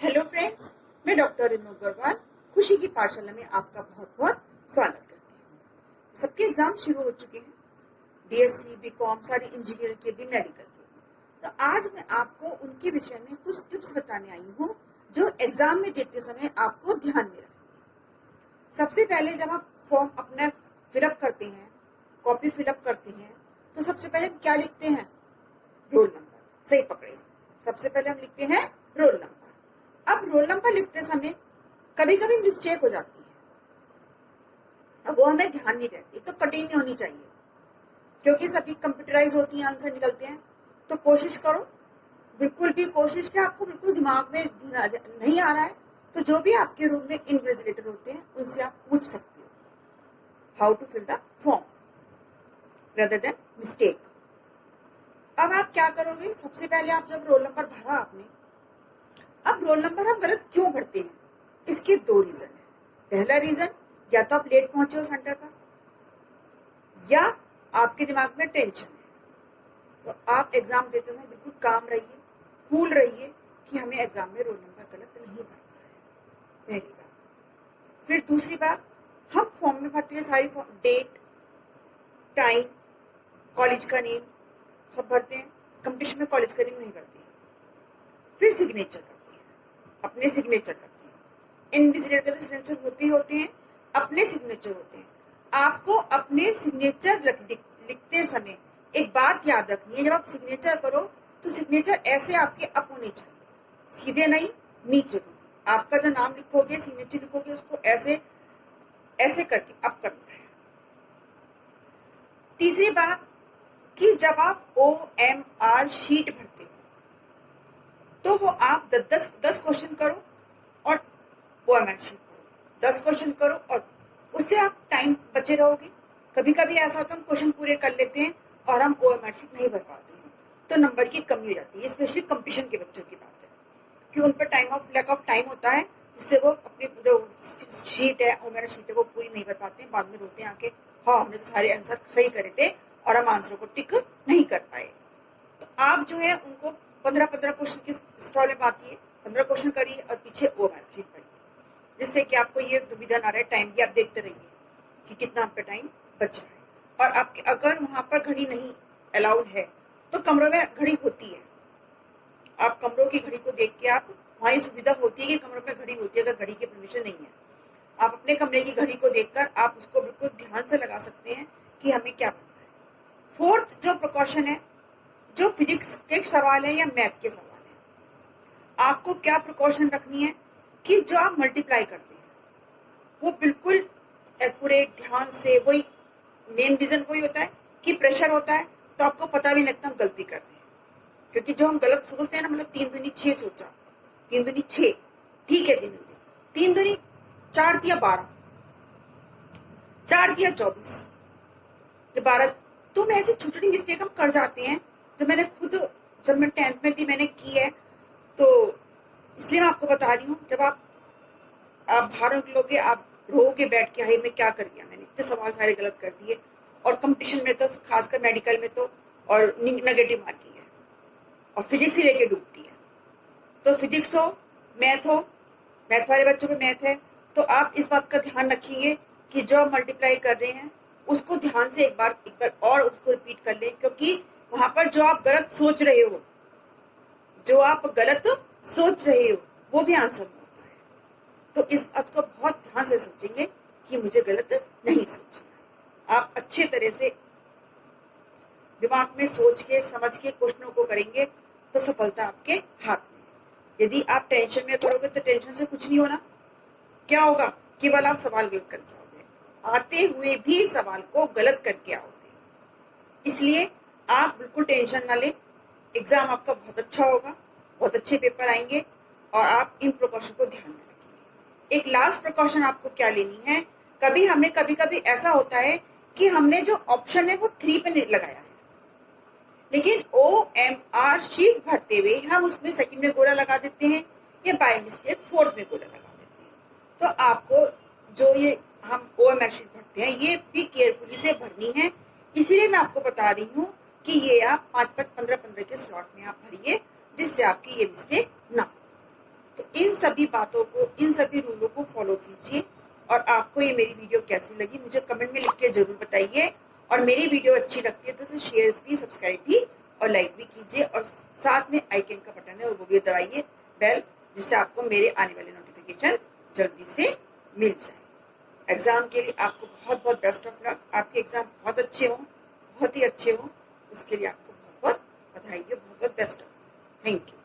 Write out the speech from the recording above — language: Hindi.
हेलो फ्रेंड्स, मैं डॉक्टर रेनू अग्रवाल खुशी की पाठशाला में आपका बहुत बहुत स्वागत करती हूँ। सबके एग्जाम शुरू हो चुके हैं, बीएससी, बीकॉम, सारी इंजीनियरिंग के भी, मेडिकल के भी। तो आज मैं आपको उनके विषय में कुछ टिप्स बताने आई हूँ जो एग्जाम में देते समय आपको ध्यान में रखनी है। सबसे पहले जब आप फॉर्म अपना फिलअप करते हैं, कॉपी फिलअप करते हैं, तो सबसे पहले क्या लिखते हैं? Roll number. सही पकड़े हैं। सबसे पहले हम लिखते हैं रोल नंबर। अब रोल नंबर लिखते समय कभी कभी मिस्टेक हो जाती है, अब वो हमें ध्यान नहीं रहती, तो कटिंग नहीं होनी चाहिए क्योंकि सभी कंप्यूटराइज होती हैं, आंसर निकलते हैं। तो कोशिश करो, बिल्कुल भी कोशिश कि आपको बिल्कुल दिमाग में नहीं आ रहा है तो जो भी आपके रूम में इन्विजिलेटर होते हैं उनसे आप पूछ सकते हो how to fill the form rather than mistake. अब आप क्या करोगे? सबसे पहले आप जब रोल नंबर भरा आपने, अब रोल नंबर हम गलत क्यों भरते हैं? इसके दो रीजन है। पहला रीजन, या तो आप लेट पहुंचे हो सेंटर पर, या आपके दिमाग में टेंशन है। तो आप एग्जाम देते समय बिल्कुल काम रहिए, कूल रहिए कि हमें एग्जाम में रोल नंबर गलत नहीं भरना है। पहली बात। फिर दूसरी बात, हम फॉर्म में भरते हुए सारी डेट, टाइम, कॉलेज का नेम सब भरते हैं। कंपटीशन में कॉलेज का नेम नहीं भरते हैं। फिर सिग्नेचर करते हैं, अपने सिग्नेचर करते हैं। इनविजिलेटर के सिग्नेचर होते हैं, अपने सिग्नेचर होते हैं। आपको अपने सिग्नेचर लिखते समय एक बात याद रखनी है, जब आप सिग्नेचर करो तो सिग्नेचर ऐसे आपके अप होने चाहिए, सीधे नहीं, नीचे को। आपका जो नाम लिखोगे, सिग्नेचर लिखोगे, उसको ऐसे ऐसे करके अप करना है। तीसरी बात कि जब आप OMR शीट भरते हो तो वो आप 10 क्वेश्चन करो और OMR शीट करो, 10 क्वेश्चन करो, और उससे आप टाइम बचे रहोगे। कभी कभी ऐसा होता है हम क्वेश्चन पूरे कर लेते हैं और हम OMR शीट नहीं भर पाते हैं, तो नंबर की कमी हो जाती है। स्पेशली कंपटीशन के बच्चों की बात है कि उन पर लैक ऑफ टाइम होता है, जिससे वो अपनी जो शीट है, OMR शीट है, वो पूरी नहीं भर पाते हैं। बाद में रोते हैं आके, हाँ हमने तो सारे आंसर सही करे थे और हम आंसरों को टिक नहीं कर पाए। तो आप जो है उनको 15-15 क्वेश्चन की स्टॉल में आती है, 15 क्वेश्चन करिए और पीछे OMR शीट भरिए, जिससे कि आपको ये दुविधा ना रहे। टाइम भी आप देखते रहिए कि कितना आपका टाइम बच रहा है। और आपके अगर वहां पर घड़ी नहीं अलाउड है तो कमरों में घड़ी होती है, आप कमरों की घड़ी को देख के, आप वहां सुविधा होती है कि कमरों में घड़ी होती है। अगर घड़ी की परमिशन नहीं है, आप अपने कमरे की घड़ी को देखकर आप उसको बिल्कुल ध्यान से लगा सकते हैं कि हमें क्या बनना है। फोर्थ जो प्रिकॉशन है, जो फिजिक्स के सवाल है या मैथ के सवाल है, आपको क्या प्रिकॉशन रखनी है कि जो आप मल्टीप्लाई करते हैं वो बिल्कुल एक्यूरेट, ध्यान से। वही मेन रीजन वही होता है कि प्रेशर होता है तो आपको पता भी नहीं लगता हम गलती कर रहे हैं, क्योंकि जो हम गलत सोचते हैं ना, मतलब 3 दूनी 6 सोचा, 3 दूनी 6, ठीक है, 3 दूनी 4 दिया 12, 4 दिया 24, 12। तो मैं ऐसी छोटी छोटी मिस्टेक हम कर जाते हैं, जो मैंने खुद जब मैं 10th में थी मैंने की है। तो इसलिए मैं आपको बता रही हूँ, जब आप बाहर निकलोगे, आप रोगे बैठ के, हाय मैं क्या कर दिया, मैंने इतने सवाल सारे गलत कर दिए। और कंपटीशन में तो खासकर मेडिकल में तो और नेगेटिव मार्किंग है, और फिजिक्स ही लेके डूबती है। तो फिजिक्स हो, मैथ हो, मैथ वाले बच्चों में मैथ है, तो आप इस बात का ध्यान रखेंगे कि जो आप मल्टीप्लाई कर रहे हैं उसको ध्यान से एक बार और उसको रिपीट कर लें, क्योंकि वहां पर जो आप गलत सोच रहे हो, वो भी आंसर में होता है। तो इस बात को बहुत ध्यान से सोचेंगे कि मुझे गलत नहीं सोचना है। आप अच्छे तरह से दिमाग में सोच के समझ के क्वेश्चनों को करेंगे तो सफलता आपके हाथ में है। यदि आप टेंशन में करोगे तो टेंशन से कुछ नहीं होना। क्या होगा? केवल आप सवाल गलत करके आओगे, आते हुए भी सवाल को गलत करके आओगे। इसलिए आप बिल्कुल टेंशन ना लें, एग्जाम आपका बहुत अच्छा होगा, बहुत अच्छे पेपर आएंगे, और आप इन प्रिकॉशन को ध्यान में रखेंगे। एक लास्ट प्रिकॉशन आपको क्या लेनी है, कभी कभी ऐसा होता है कि हमने जो ऑप्शन है वो 3 पे लगाया है, लेकिन OMR शीट भरते हुए हम उसमें सेकंड में गोला लगा देते हैं या बाय मिस्टेक 4th में गोला लगा देते हैं। तो आपको जो ये हम OMR शीट भरते हैं ये भी केयरफुली से भरनी है। इसीलिए मैं आपको बता रही हूँ कि ये आप 5-5, 15-15 के स्लॉट में आप भरिए, जिससे आपकी ये मिस्टेक ना हो। तो इन सभी बातों को, इन सभी रूलों को फॉलो कीजिए। और आपको ये मेरी वीडियो कैसी लगी मुझे कमेंट में लिख के जरूर बताइए। और मेरी वीडियो अच्छी लगती है तो शेयर भी, सब्सक्राइब भी और लाइक भी कीजिए। और साथ में आइकन का बटन है वो भी दबाइए, बेल, जिससे आपको मेरे आने वाले नोटिफिकेशन जल्दी से मिल जाए। एग्जाम के लिए आपको बहुत बहुत बेस्ट ऑफ लक। आपके एग्जाम बहुत अच्छे हों, बहुत ही अच्छे हों। उसके लिए आपको बहुत बहुत बधाई हो, बहुत बहुत best of luck. Thank you.